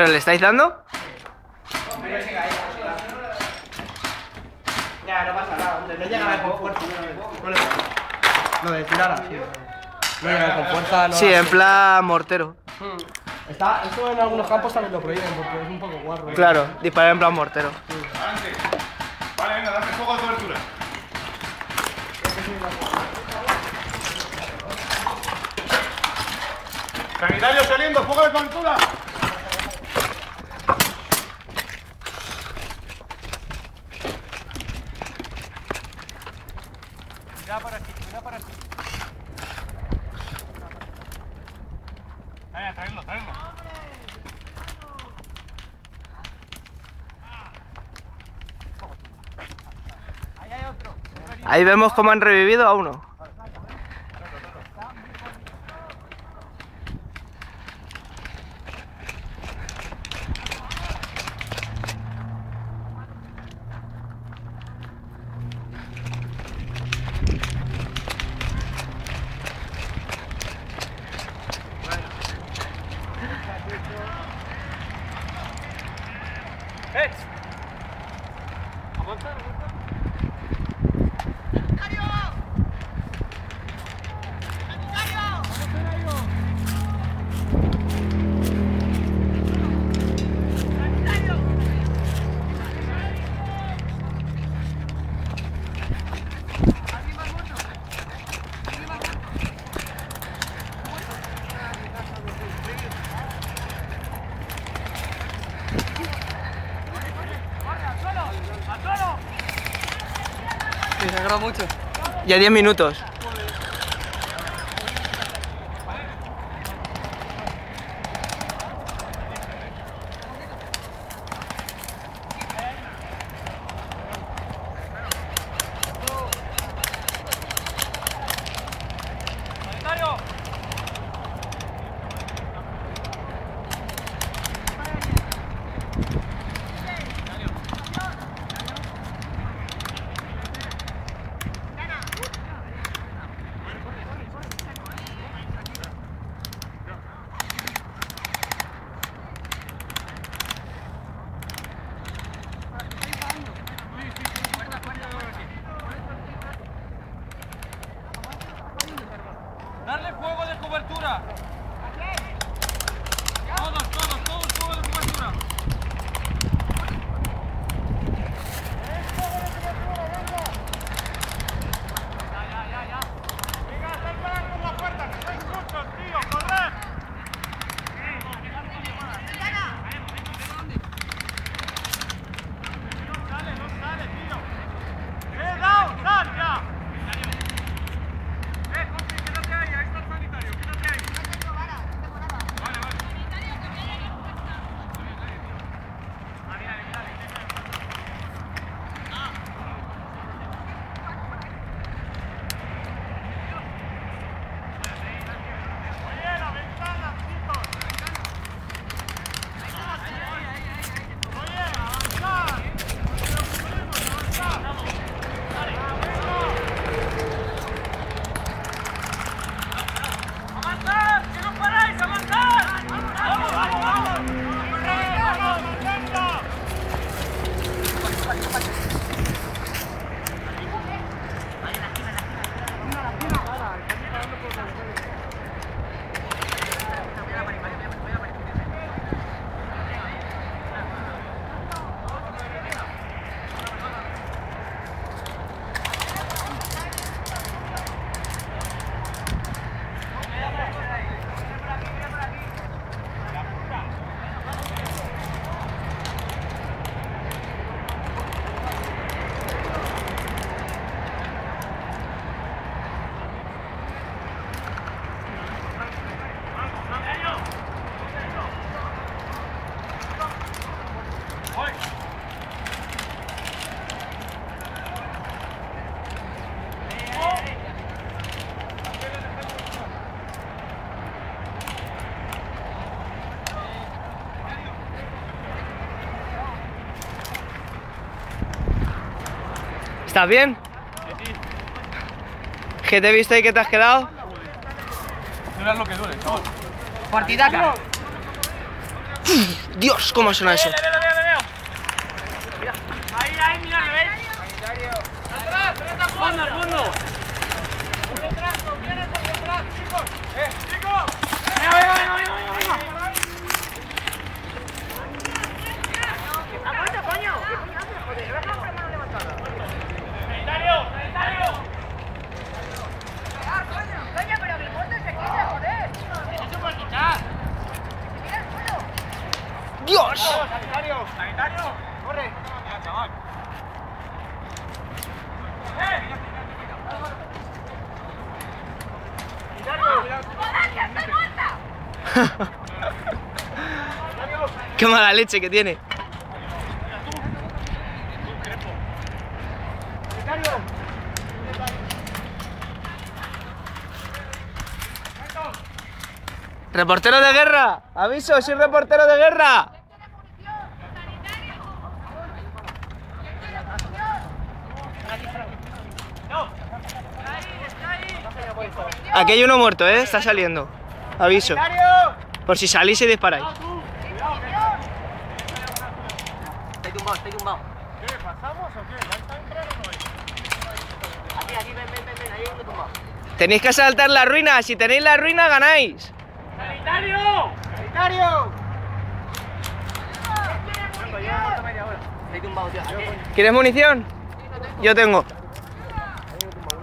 ¿Pero le estáis dando? Ya, no pasa nada, hombre, no llega con fuerza. Lo de tirar así. No llega con fuerza, no. Sí, en plan mortero. Esto en algunos campos también lo prohíben porque es un poco guarro. Claro, disparar en plan mortero. Adelante. Vale, venga, dame fuego de cobertura. Sanitario saliendo, fuego de cobertura. Cuidado para aquí, cuidado para aquí. Traedlo, traedlo. Ahí hay otro. Ahí vemos cómo han revivido a uno. Aguanta, aguanta. Sí, se agrada mucho. Ya 10 minutos. ¡Darle fuego de cobertura! Todos fuego de cobertura. Ya. Venga, salta con la puerta, que sois muchos, tío, corred. No sale, tío. Sal ya. Quédate ahí está el sanitario, quédate ahí. Vale. Oye, la ventana, chicos. Oye, avanzar. ¡Avanzar! ¡Que no paráis! ¡Avanzar! ¡Vamos! ¿Estás bien? ¿Qué te he visto y qué te has quedado? Dura lo que dure, chaval. Partidaca. Dios, cómo suena eso. Le veo. Mira. Ahí, mira, ¿le ves? Atrás, al fondo. Por detrás, viene por detrás, chicos. Chicos. Venga. ¡Aguanta, coño! ¿Qué coño haces, joder? ¿Qué vas a hacer mano levantada? ¡Sanitario! Coño, pero mi puerta se quita, joder. ¡Eso puede quitar! Mira el suelo. ¡Dios! ¡Sanitario! ¡Corre! Ya, chaval. ¡Joder, que estoy muerta! ¡Qué mala leche que tiene! ¡Reportero de guerra! ¡Aviso! ¡Soy reportero de guerra! Aquí hay uno muerto, ¿eh? Está saliendo. Aviso. Por si salís y disparáis. Estoy tumbado. ¿Qué? ¿Pasamos o qué? ¿Ya está entrando o no hay? Aquí, ven, ahí uno tumbado. Tenéis que saltar la ruina. Si tenéis la ruina, ganáis. ¡Sanitario! Estoy tumbado, tío. ¿Quieres munición? Yo tengo.